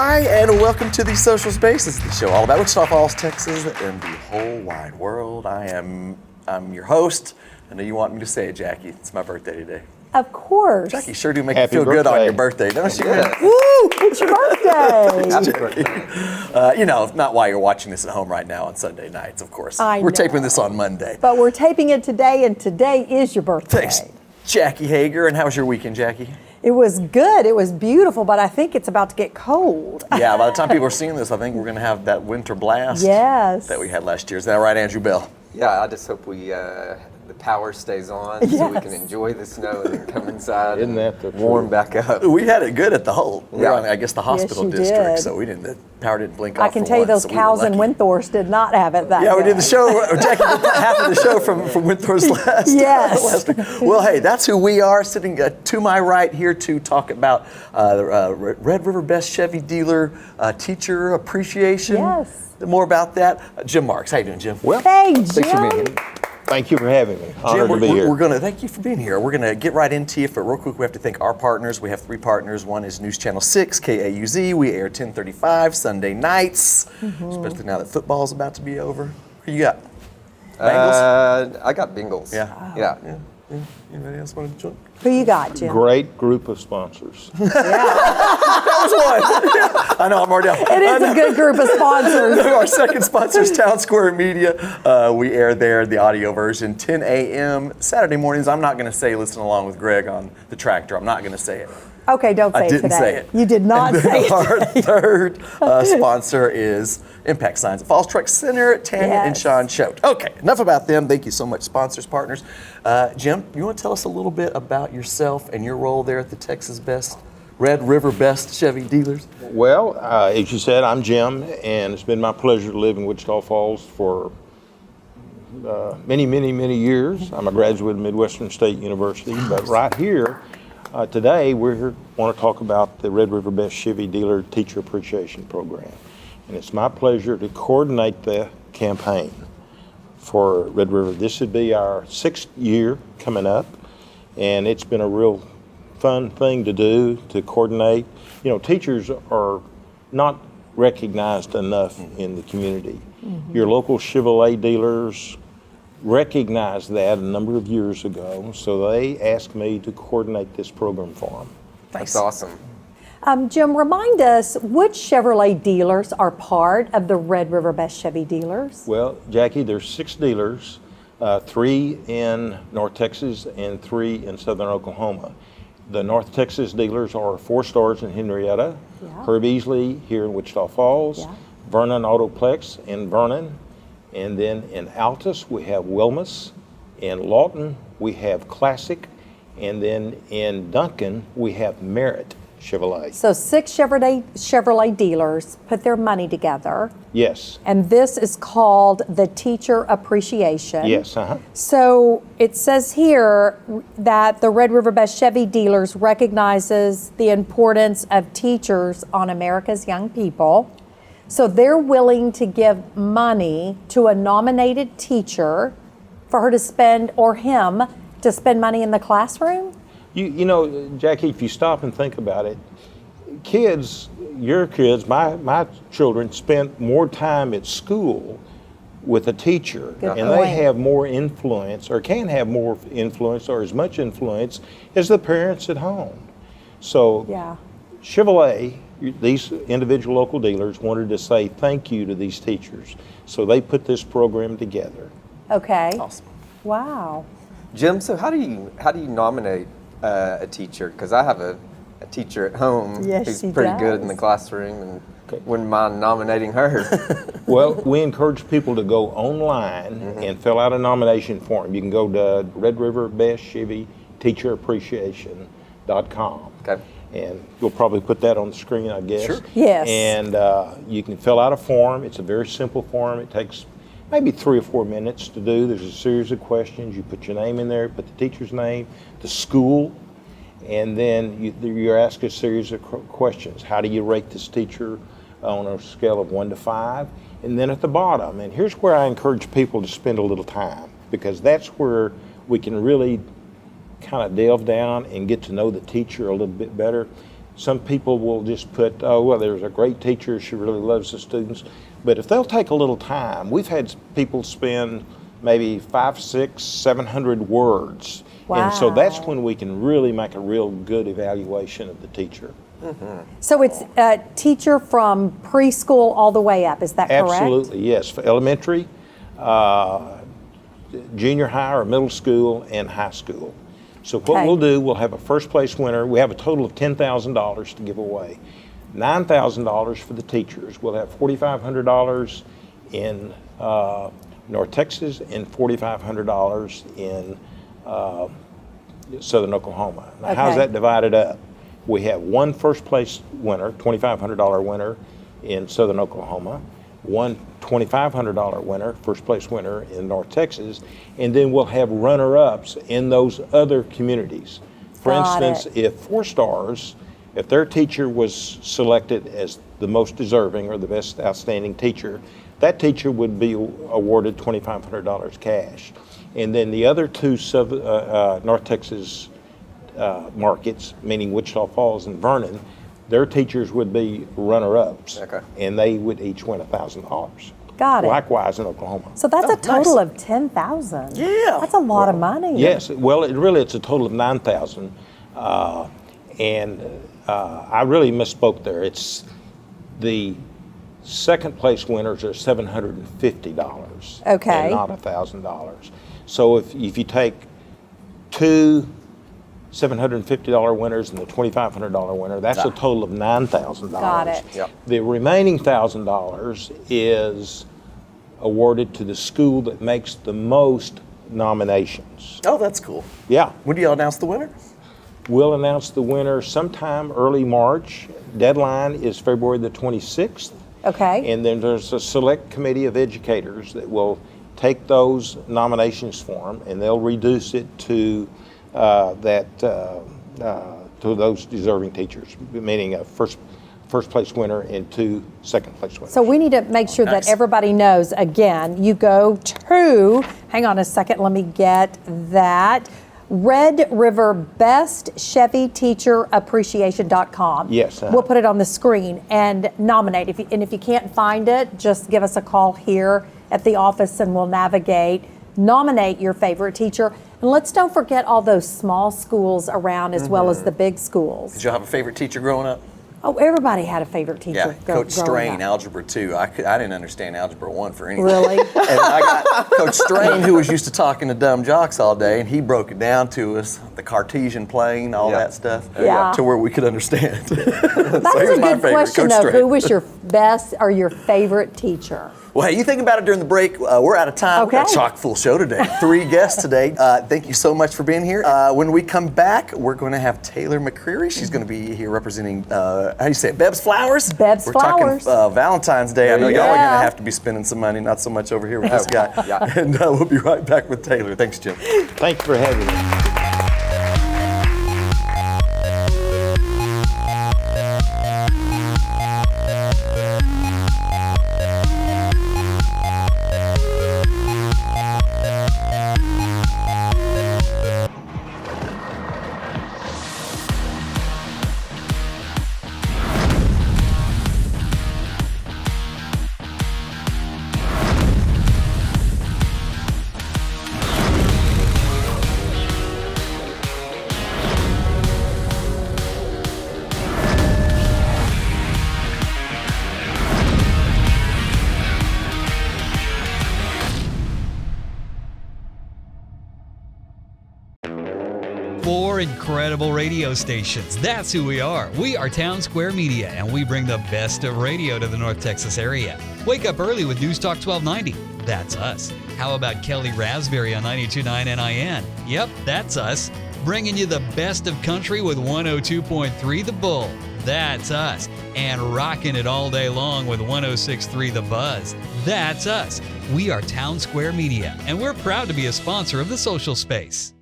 Hi, and welcome to the Social Spaces, the show all about Wichita Falls, Texas, and the whole wide world. I'm your host. I know you want me to say it, Jackie. It's my birthday today. Of course. Jackie sure do make Happy you feel good on birthday. your birthday, don't you? Woo! It's your birthday. Not while you're watching this at home right now on Sunday nights, of course. I We're know. taping this on Monday. But we're taping it today, and today is your birthday. Thanks, Jackie Hoegger. And how was your weekend, Jackie? It was good. It was beautiful, but I think it's about to get cold. Yeah, by the time people are seeing this, I think we're going to have that winter blast Yes. that we had last year. Is that right, Andrew Bell? Yeah, I just hope the power stays on so we can enjoy the snow and then come inside Isn't and that the warm truth? back up. We had it good at the Holt. We were on, I guess, the hospital you district, did. so the power didn't blink off. I can for tell you once, those so we were cows in lucky. Windthorst did not have it that Yeah, we good. did the show. Jackie did half of the show from Windthorst last. Yes. last week. Well, hey, that's who we are. Sitting to my right here to talk about the Red River Best Chevy Dealer Teacher Appreciation. Yes. More about that. Jim Marks. How you doing, Jim? Well, Hey, Jim. thanks for being here. Thank you for having me. Honored Jim, to be here. we're going to thank you for being here. We're going to get right into you, but real quick, we have to thank our partners. We have 3 partners. One is News Channel 6, KAUZ. We air 10:35 Sunday nights, especially now that football's about to be over. Who you got? Bengals? I got Bengals. Yeah. Yeah. Anybody else want to join? Who you got, Jim? Great group of sponsors. That was one. I know, I'm already out. It is a good group of sponsors. Our second sponsor is Townsquare Media. We air there the audio version, 10 a.m. Saturday mornings. I'm not going to say listen along with Greg on the tractor. I'm not going to say it. Okay, don't say I it didn't today. say it. You did not And then say it. Our third sponsor is Impact Signs at Falls Truck Center, Tanya and Yes. Sean Choate. Okay, enough about them. Thank you so much, sponsors, partners. Jim, you want to tell us a little bit about yourself and your role there at the Texas Best, Red River Best Chevy Dealers? Well, as you said, I'm Jim, and it's been my pleasure to live in Wichita Falls for many, many, many years. I'm a graduate of Midwestern State University, but right here today we want to talk about the Red River Best Chevy Dealer Teacher Appreciation Program. And it's my pleasure to coordinate the campaign for Red River. This would be our 6th year coming up, and it's been a real fun thing to do, to coordinate. You know, teachers are not recognized enough in the community. Your local Chevrolet dealers recognized that a number of years ago, so they asked me to coordinate this program for them. That's awesome. Jim, remind us which Chevrolet dealers are part of the Red River Best Chevy Dealers? Well, Jackie, there's 6 dealers, 3 in North Texas and 3 in Southern Oklahoma. The North Texas dealers are 4 Stars in Henrietta, Yeah. Herb Easley here in Wichita Falls, Yeah. Vernon Autoplex in Vernon, and then in Altus we have Wilmus, in Lawton we have Classic, and then in Duncan we have Merritt Chevrolet. So 6 Chevrolet dealers put their money together, Yes, and this is called the Teacher Appreciation. yes, So it says here that the Red River Best Chevy Dealers recognizes the importance of teachers on America's young people. So they're willing to give money to a nominated teacher for her to spend, or him, to spend money in the classroom? You know, Jackie, if you stop and think about it, kids, your kids, my children spent more time at school with a teacher, Good and point. they have more influence, or can have more influence, or as much influence as the parents at home. So Yeah. Chevrolet, these individual local dealers, wanted to say thank you to these teachers, so they put this program together. Okay. Awesome. Wow. Jim, so how do you nominate a teacher? Because I have a teacher at home Yes, who's she pretty good in does. the classroom, and wouldn't mind nominating her. Well, we encourage people to go online and fill out a nomination form. You can go to Red River Best Chevy Teacher Appreciation.com. Okay. And you'll probably put that on the screen, I guess. Sure. Yes. And you can fill out a form. It's a very simple form. It takes maybe 3 or 4 minutes to do. There's a series of questions. You put your name in there, put the teacher's name, the school, and then you're asked a series of questions. How do you rate this teacher on a scale of 1 to 5? And then at the bottom, and here's where I encourage people to spend a little time, because that's where we can really kind of delve down and get to know the teacher a little bit better. some people will just put, oh, well, there's a great teacher, she really loves the students. But if they'll take a little time, we've had people spend maybe 500, 600, 700 words. And so that's Wow. when we can really make a real good evaluation of the teacher. So it's a teacher from preschool all the way up, is that correct? Absolutely, yes. For elementary, junior high or middle school, and high school. So what Okay. we'll do, we'll have a first place winner. We have a total of $10,000 to give away. $9,000 for the teachers. We'll have $4,500 in North Texas and $4,500 in Southern Oklahoma. Now, how's Okay. that divided up? We have one first place winner, $2,500 winner in Southern Oklahoma, one $2,500 winner, first place winner in North Texas, and then we'll have runner-ups in those other communities. For Got instance, it. if 4 stars, if their teacher was selected as the most deserving or the best outstanding teacher, that teacher would be awarded $2,500 cash. And then the other 2 North Texas markets, meaning Wichita Falls and Vernon, their teachers would be runner-ups. Okay. And they would each win $1,000. Got it. Likewise in Oklahoma. So that's Oh, a total nice. of 10,000. Yeah. That's a lot of money. Yes, well, it's a total of 9,000. And I really misspoke there. It's the second place winners are $750. Okay. And not $1,000. So if you take 2 $750 winners and the $2,500 winner, that's a total of $9,000. Got it. Yep. The remaining $1,000 is awarded to the school that makes the most nominations. Oh, that's cool. Yeah, When do y'all announce the winner? we'll announce the winner sometime early March. Deadline is February the 26th. Okay. And then there's a select committee of educators that will take those nominations form and they'll reduce it to to those deserving teachers, meaning a first place winner and 2 second place winners. So we need to make sure Nice. that everybody knows, again, you go to, hang on a second, let me get that, Red River Best Chevy Teacher Appreciation.com. Yes, We'll put it on the screen and nominate. If you can't find it, just give us a call here at the office and we'll navigate. Nominate your favorite teacher. And let's don't forget all those small schools around as well as the big schools. Did y'all have a favorite teacher growing up? Oh, everybody had a favorite teacher. Yeah, Coach growing Strain, up. Algebra 2. I didn't understand Algebra 1 for anything. Really? And I got Coach Strain, who was used to talking to dumb jocks all day, and he broke it down to us, the Cartesian plane, all Yeah. that stuff, Yeah. to where we could understand. That's So he a was my good favorite, question, Coach though. Strain. Who was your best or your favorite teacher? Well, hey, you think about it during the break. We're out of time. We've got Okay. a chock full show today. 3 guests today. Thank you so much for being here. When we come back, we're going to have Taylor McCreary. She's going to be here representing, how do you say it, Bebb's Flowers? Bebb's we're Flowers. talking Valentine's Day. I know There you y'all are going to go. have to be spending some money, not so much over here with this guy. Yeah. And we'll be right back with Taylor. Thanks, Jim. Thanks for having me. Four incredible radio stations. That's who we are. We are Townsquare Media, and we bring the best of radio to the North Texas area. Wake up early with NewsTalk 1290. That's us. How about Kelly Raspberry on 92.9 NIN? Yep, that's us. Bringing you the best of country with 102.3 The Bull. That's us. And rocking it all day long with 106.3 The Buzz. That's us. We are Townsquare Media, and we're proud to be a sponsor of the social space.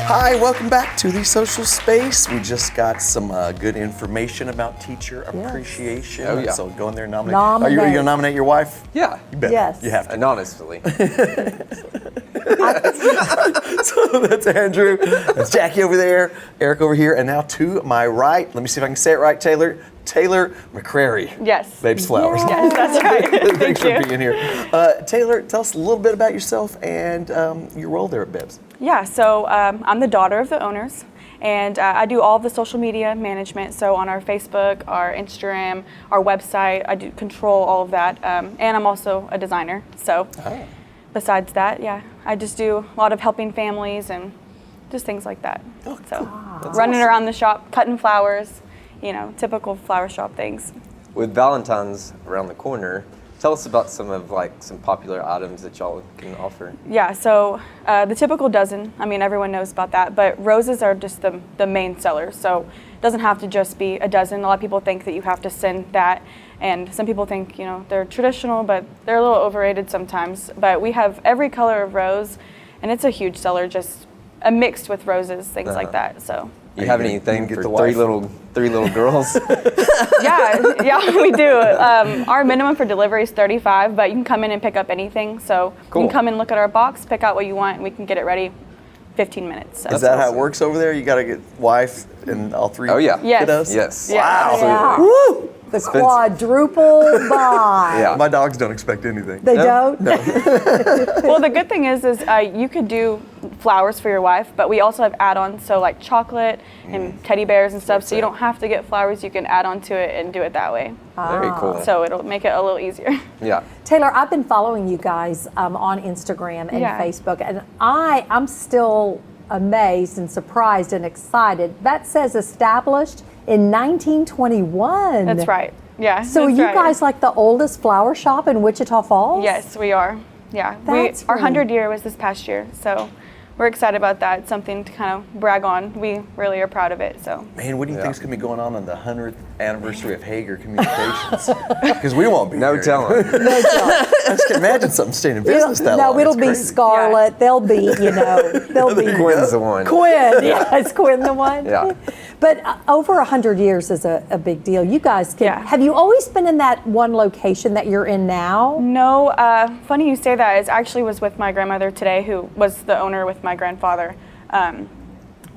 Hi, welcome back to the social space. We just got some good information about teacher appreciation. Oh, yeah. So go in there and nominate. Nominate. Are you going to nominate your wife? Yeah. You better. Yes. You have to. And honestly. So that's Andrew. That's Jackie over there. Eric over here. And now to my right, let me see if I can say it right, Taylor McCreary. Yes. Babes Flowers. Yes, that's right. Thanks Thank you. for being here. Taylor, tell us a little bit about yourself and your role there at Bebb's. Yeah, so I'm the daughter of the owners, and I do all of the social media management. So on our Facebook, our Instagram, our website, I do control all of that. And I'm also a designer. So besides that, yeah, I just do a lot of helping families and just things like that. Oh, so cool. running around the shop, cutting flowers, typical flower shop things. With Valentine's around the corner, tell us about some popular items that y'all can offer. Yeah, so the typical dozen, everyone knows about that, but roses are just the main seller. So it doesn't have to just be a dozen. A lot of people think that you have to send that, and some people think, they're traditional, but they're a little overrated sometimes. But we have every color of rose, and it's a huge seller, just mixed with roses, things like that. So. You have anything get for the three wife. little girls? Yeah, we do. Our minimum for delivery is 35, but you can come in and pick up anything. So Cool. you can come and look at our box, pick out what you want, and we can get it ready 15 minutes. So. Is that how it awesome. works over there? You got to get wife and all three Oh, yeah. Yes. kiddos? Yes. Wow. Yeah. Woo! The quadruple buy. Yeah. My dogs don't expect anything. They No. don't? Well, the good thing is you could do flowers for your wife, but we also have add-ons, so like chocolate and teddy bears and stuff. So you don't have to get flowers; you can add on to it and do it that way. Very cool. So it'll make it a little easier. Yeah. Taylor, I've been following you guys on Instagram and Yeah. Facebook, and I'm still amazed and surprised and excited. That says established in 1921. That's right. Yeah. So that's you right. guys like the oldest flower shop in Wichita Falls? Yes, we are. Yeah. That's Our really- 100 year was this past year, so we're excited about that. It's something to kind of brag on. We really are proud of it. So. Man, what do you Yeah. think's going to be going on the 100th anniversary of Hoegger Communications? Because we won't be No here. telling. I just can imagine something staying in business that long. it'll It's be crazy. Scarlett. They'll be, they'll be Quinn's the one. Quinn. Yeah, is Quinn the one? Yeah. But over 100 years is a big deal. You guys have you always been in that one location that you're in now? No, funny you say that. It actually was with my grandmother today, who was the owner with my grandfather.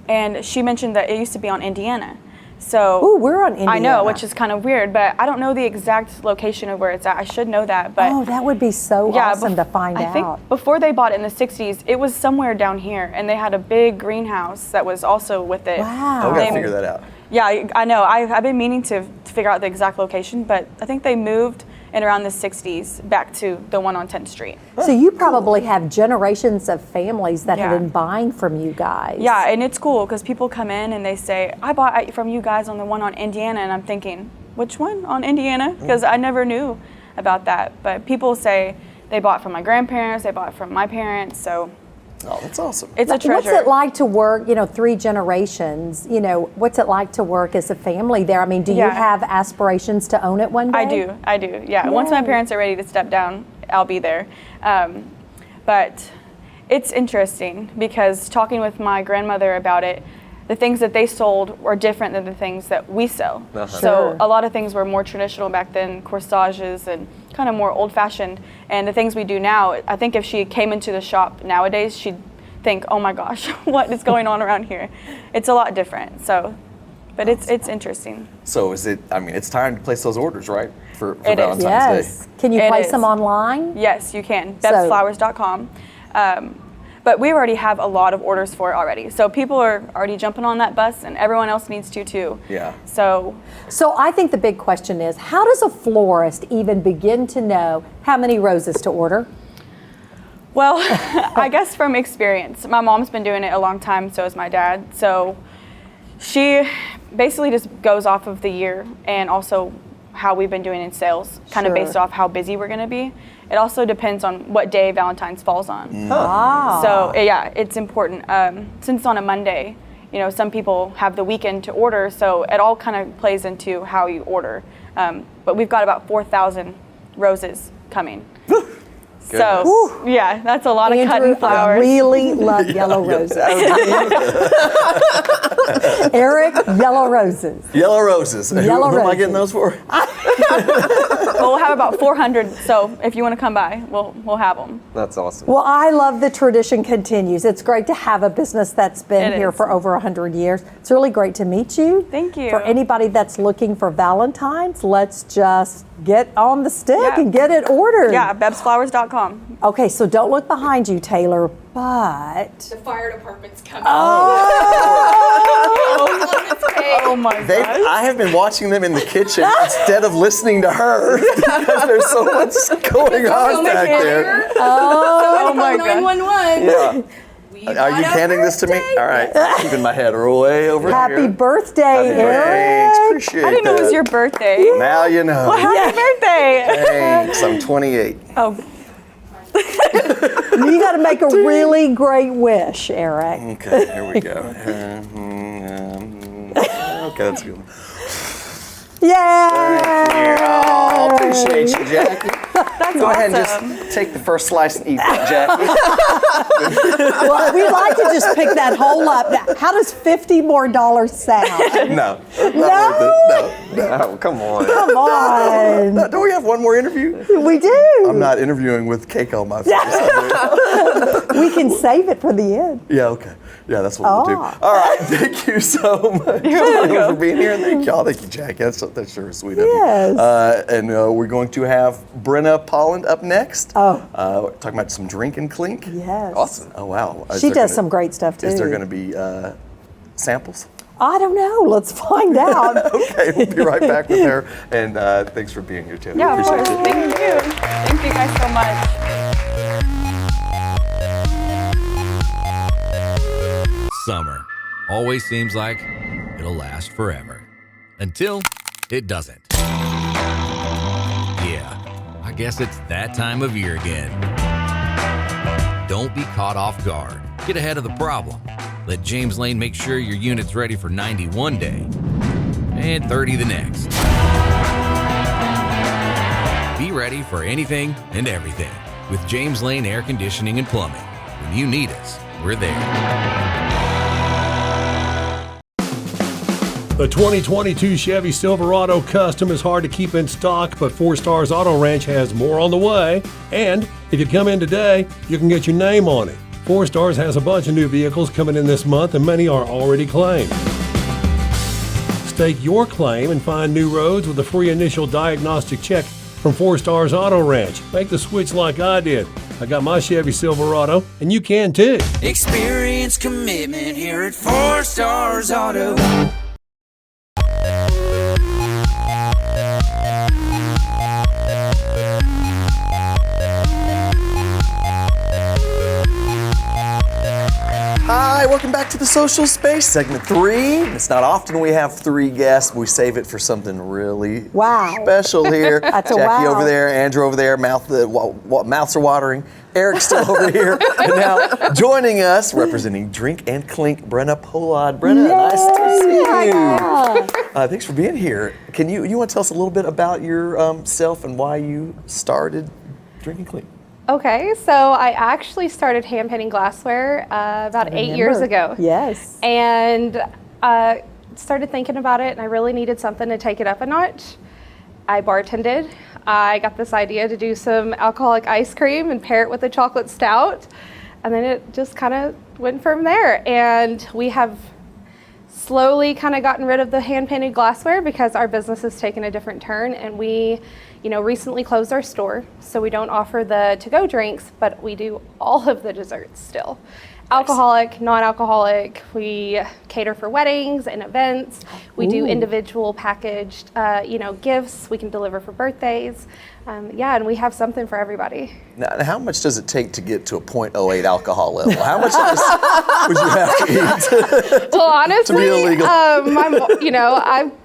And she mentioned that it used to be on Indiana. So Ooh, we're on Indiana. I know, which is kind of weird, but I don't know the exact location of where it's at. I should know that, but Oh, that would be so awesome to find I out. think before they bought it in the 60s, it was somewhere down here, and they had a big greenhouse that was also with it. Wow. Oh, we got They- to figure that out. Yeah, I know. I've been meaning to figure out the exact location, but I think they moved in around the 60s back to the one on 10th Street. So you probably have generations of families that have Yeah. been buying from you guys. Yeah, and it's cool because people come in and they say, I bought from you guys on the one on Indiana, and I'm thinking, which one on Indiana? Because I never knew about that. But people say they bought from my grandparents, they bought from my parents, so Oh, that's awesome. it's a treasure. What's it like to work, 3 generations, what's it like to work as a family there? I mean, do you Yeah. have aspirations to own it one day? I do. Yeah. Once my Yay. parents are ready to step down, I'll be there. But it's interesting because talking with my grandmother about it, the things that they sold were different than the things that we sell. Uh-huh. So Sure. a lot of things were more traditional back then, corsages and kind of more old-fashioned. And the things we do now, I think if she came into the shop nowadays, she'd think, oh my gosh, what is going on around here? It's a lot different. So, but it's interesting. So it's time to place those orders, right? For It is. Valentine's Yes. Day. Can you It place is. them online? Yes, you can. So- BebbsFlowers.com. But we already have a lot of orders for it already. So people are already jumping on that bus, and everyone else needs to too. Yeah. So So I think the big question is, how does a florist even begin to know how many roses to order? well, I guess from experience. My mom's been doing it a long time, so has my dad. So she basically just goes off of the year and also how we've been doing in sales, kind of Sure. based off how busy we're going to be. It also depends on what day Valentine's falls on. Ah. So yeah, it's important. Since it's on a Monday, some people have the weekend to order, so it all kind of plays into how you order. But we've got about 4,000 roses coming. So, yeah, that's a lot of Andrew, cutting flowers. I really love yellow roses. Eric, yellow roses. Yellow roses. Yellow who am I roses. getting those for? Well, we'll have about 400, so if you want to come by, we'll have them. That's awesome. Well, I love the tradition continues. It's great to have a business that's been It here is. for over 100 years. It's really great to meet you. Thank you. For anybody that's looking for Valentine's, let's just get on the stick Yeah. and get it ordered. Yeah, bebbsflowers.com. Okay, so don't look behind you, Taylor, but... The fire department's coming. Oh my gosh. I have been watching them in the kitchen instead of listening to her because there's so much going on back there. Oh my god. 911. Yeah. We Are got you a handing this to me? birthday. All right. I'm keeping my head way over here. Happy birthday, Happy Eric. Thanks. Appreciate I didn't know it was that. your birthday. Now you know. Well, happy birthday. Thanks. I'm 28. Oh, You got to make a really great wish, Eric. Okay, here we go. Okay, that's good. Yay! Oh, appreciate you, Jackie. that's Go ahead and awesome. just take the first slice and eat that, Jackie. Well, we'd like to just pick that whole up. Now, how does $50 more sound? No. No? Oh, come on. Come on. Don't we have one more interview? We do. I'm not interviewing with cake on my face. We can save it for the end. Yeah, okay. Yeah, that's what we'll do. Ah. All right, thank you so much for being here. And thank y'all. Thank you, Jackie. That's sure sweet of Yes. you. And we're going to have Brenna Pohlod up next. Oh. Talking about some Drink and Clink. Yes. Awesome. Oh, wow. Is She there does gonna- some great stuff, too. Is there going to be samples? I don't know. Let's find out. Okay, we'll be right back with her. And thanks for being here, Taylor. Yeah, of Appreciate course. it. Thank you. Thank you guys so much. Summer always seems like it'll last forever. Until it doesn't. Yeah, I guess it's that time of year again. Don't be caught off guard. Get ahead of the problem. Let James Lane make sure your unit's ready for 90 one day and 30 the next. Be ready for anything and everything with James Lane Air Conditioning and Plumbing. When you need us, we're there. The 2022 Chevy Silverado Custom is hard to keep in stock, but 4 Stars Auto Ranch has more on the way. And if you come in today, you can get your name on it. 4 Stars has a bunch of new vehicles coming in this month, and many are already claimed. Stake your claim and find new roads with a free initial diagnostic check from 4 Stars Auto Ranch. Make the switch like I did. I got my Chevy Silverado, and you can too. Experience commitment here at 4 Stars Auto. Hi, welcome back to the Social Space, segment 3. It's not often we have 3 guests, but we save it for something really Wow. special here. That's a Jackie wow. over there, Andrew over there, mouths are watering. Eric's still over here. And now joining us, representing Drink and Clink, Brenna Pohlod. Brenna, nice to see you. Thanks for being here. Can you want to tell us a little bit about yourself and why you started Drink and Clink? Okay, so I actually started hand painting glassware about 8 years ago. Yes. And started thinking about it, and I really needed something to take it up a notch. I bartended. I got this idea to do some alcoholic ice cream and pair it with a chocolate stout. And then it just kind of went from there. And we have slowly kind of gotten rid of the hand painted glassware because our business has taken a different turn, and we recently closed our store, so we don't offer the to-go drinks, but we do all of the desserts still. Alcoholic, non-alcoholic. We cater for weddings and events. We do individual packaged, gifts. We can deliver for birthdays. And we have something for everybody. Now, how much does it take to get to a 0.08 alcohol level? How much of this would you have to eat? Well, honestly, to be illegal?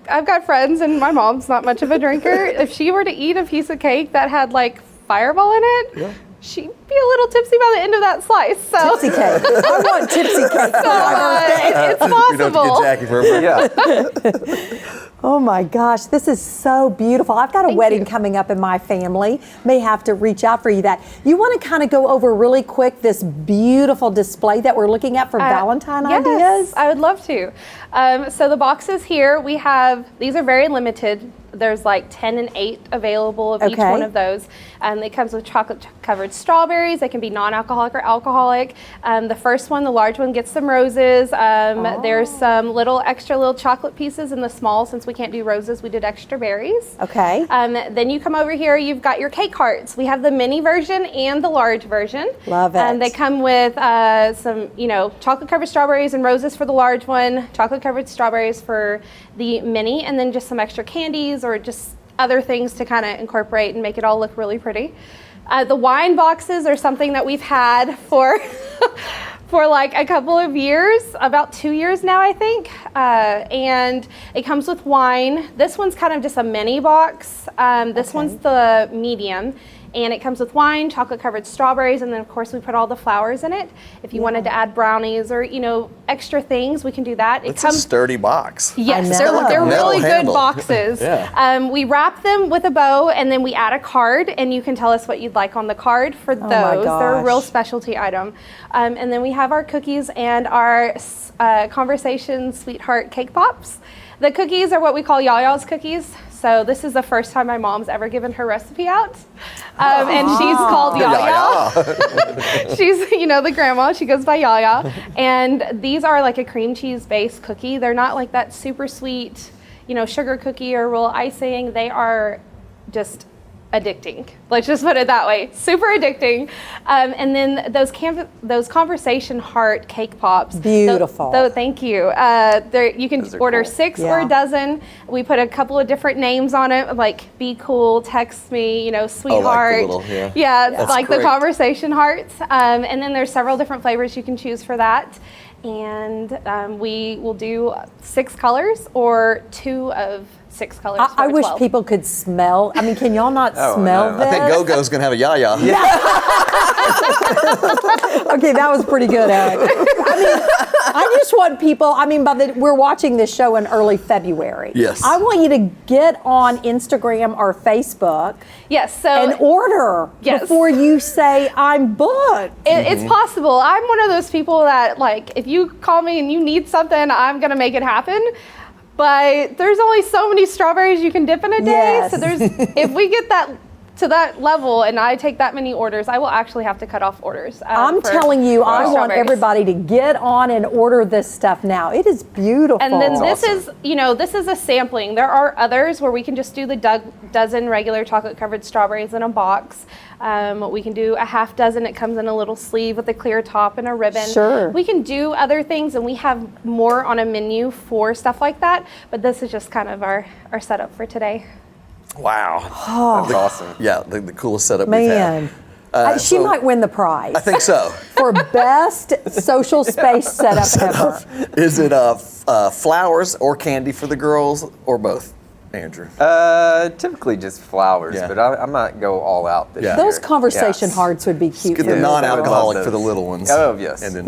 I've got friends, and my mom's not much of a drinker. If she were to eat a piece of cake that had like Fireball in it, she'd be a little tipsy by the end of that slice. So Tipsy cake. I want tipsy cake for my birthday. it's possible. We don't have to get Jackie for her birthday. Yeah. Oh my gosh, this is so beautiful. I've got a wedding coming up in my family. May have to reach out for you that. You want to kind of go over really quick this beautiful display that we're looking at for Valentine ideas? Yes, I would love to. So the boxes here, we have, these are very limited. There's like 10 and 8 available of each one of those. It comes with chocolate covered strawberries. They can be non-alcoholic or alcoholic. The first one, the large one, gets some roses. There's some extra little chocolate pieces in the small. Since we can't do roses, we did extra berries. Okay. Then you come over here, you've got your cake hearts. We have the mini version and the large version. Love it. They come with some, chocolate covered strawberries and roses for the large one, chocolate covered strawberries for the mini, and then just some extra candies or just other things to kind of incorporate and make it all look really pretty. The wine boxes are something that we've had for for like a couple of years, about 2 years now, I think. And it comes with wine. This one's kind of just a mini box. This one's the medium. And it comes with wine, chocolate-covered strawberries, and then, of course, we put all the flowers in it. If you wanted to add brownies or, extra things, we can do that. It's a sturdy box. Yes, they're really good boxes. We wrap them with a bow, and then we add a card, and you can tell us what you'd like on the card for those. They're a real specialty item. And then we have our cookies and our Conversation Sweetheart Cake Pops. The cookies are what we call Yaya's cookies. So this is the first time my mom's ever given her recipe out. And she's called Yaya. She's, the grandma, she goes by Yaya. And these are like a cream cheese based cookie. They're not like that super sweet, sugar cookie or real icing. They are just addicting. Let's just put it that way. Super addicting. And then those Conversation Heart Cake Pops. Beautiful. Thank you. You can order 6 or a dozen. We put a couple of different names on it, like Be Cool, Text Me, Sweetheart. Like the Conversation Hearts. And then there's several different flavors you can choose for that. And we will do 6 colors or 2 of 6 colors. I wish people could smell. I mean, can y'all not smell this? I think Go-Go's going to have a Yaya. Okay, that was pretty good, Eric. I just want people, we're watching this show in early February. Yes. I want you to get on Instagram or Facebook. Yes. And order before you say, I'm booked. It's possible. I'm one of those people that, if you call me and you need something, I'm going to make it happen. But there's only so many strawberries you can dip in a day. So if we get to that level and I take that many orders, I will actually have to cut off orders. I'm telling you, I want everybody to get on and order this stuff now. It is beautiful. And then this is a sampling. There are others where we can just do the dozen regular chocolate covered strawberries in a box. We can do a half dozen. It comes in a little sleeve with a clear top and a ribbon. Sure. We can do other things, and we have more on a menu for stuff like that. But this is just kind of our setup for today. Wow. That's awesome. Yeah, the coolest setup we've had. She might win the prize. I think so. For best social space setup ever. Is it flowers or candy for the girls or both, Andrew? Typically just flowers, but I might go all out this year. Those Conversation Hearts would be cute. Get the non-alcoholic for the little ones. Oh, yes. And then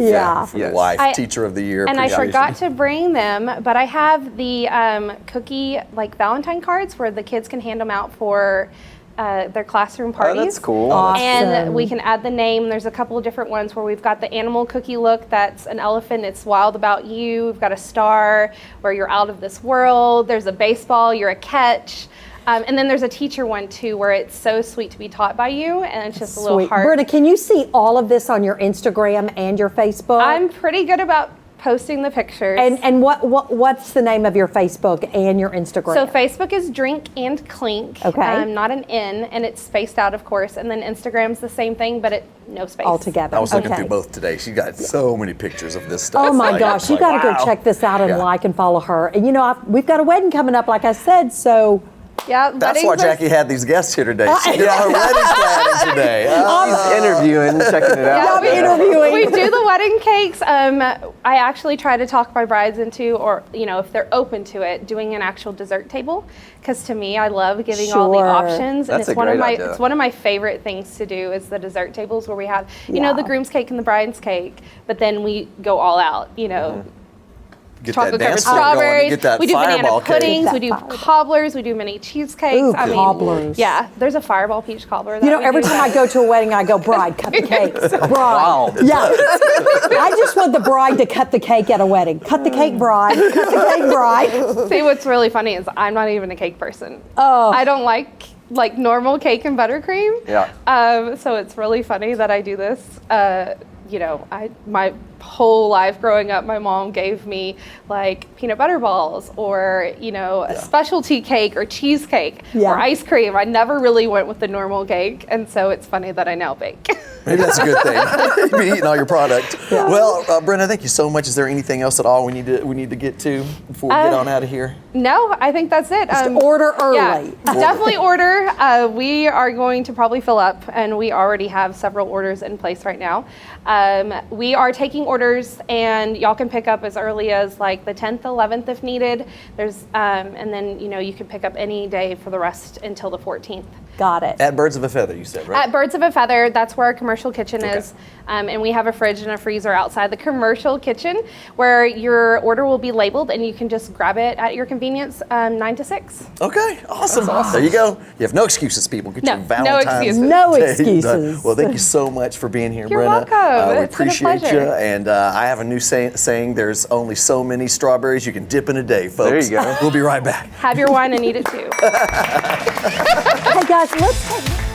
for the wife, Teacher of the Year. And I forgot to bring them, but I have the cookie, Valentine cards where the kids can hand them out for their classroom parties. Oh, that's cool. Awesome. And we can add the name. There's a couple of different ones where we've got the animal cookie look. That's an elephant. It's wild about you. We've got a star where you're out of this world. There's a baseball. You're a catch. And then there's a teacher one too where it's so sweet to be taught by you, and it's just a little heart. Brenna, can you see all of this on your Instagram and your Facebook? I'm pretty good about posting the pictures. And what's the name of your Facebook and your Instagram? So Facebook is Drink and Clink. Okay. Not an N, and it's spaced out, of course. And then Instagram's the same thing, but no space. All together. I was looking through both today. She got so many pictures of this stuff. Oh my gosh, you got to go check this out and like and follow her. And we've got a wedding coming up, like I said, so. Yeah, that's why Jackie had these guests here today. She did her wedding planning today. She's interviewing, checking it out. Yeah, interviewing. We do the wedding cakes. I actually try to talk my brides into, or if they're open to it, doing an actual dessert table. Because to me, I love giving all the options, and it's one of my favorite things to do is the dessert tables where we have the groom's cake and the bride's cake, but then we go all out. Get that chocolate covered dance floor going, strawberries. get that We do banana fireball cake. puddings. We do cobblers. We do mini cheesecakes. Ooh, I mean, cobblers. yeah, there's a fireball peach cobbler. You know, every time I go to a wedding, I go, bride, cut the cake. Bride. Wow. Yeah. I just want the bride to cut the cake at a wedding. Cut the cake, bride. Cut the cake, bride. See, what's really funny is I'm not even a cake person. Oh. I don't like normal cake and buttercream. Yeah. So it's really funny that I do this. You know, my whole life growing up, my mom gave me like peanut butter balls or, you know, a specialty cake or cheesecake or ice cream. I never really went with the normal cake. And so it's funny that I now bake. Maybe that's a good thing. You've been eating all your product. Yeah. Well, Brenna, thank you so much. Is there anything else at all we need to get to before we get on out of here? No, I think that's it. Just order early. Yeah, definitely order. We are going to probably fill up, and we already have several orders in place right now. We are taking orders, and y'all can pick up as early as like the 10th, 11th if needed. There's, and then you can pick up any day for the rest until the 14th. Got it. At Birds of a Feather, you said, right? At Birds of a Feather, that's where our commercial kitchen is. And we have a fridge and a freezer outside the commercial kitchen where your order will be labeled and you can just grab it at your convenience 9 to 6. Okay, awesome. There you go. You have no excuses, people. Get No, your Valentine's No Day excuses. done. Well, thank you so much for being here, You're Brenna. welcome. We It's been a appreciate you. pleasure. And I have a new saying, there's only so many strawberries you can dip in a day, folks. There you go. We'll be right back. Have your wine and eat it too. Hey guys, let's take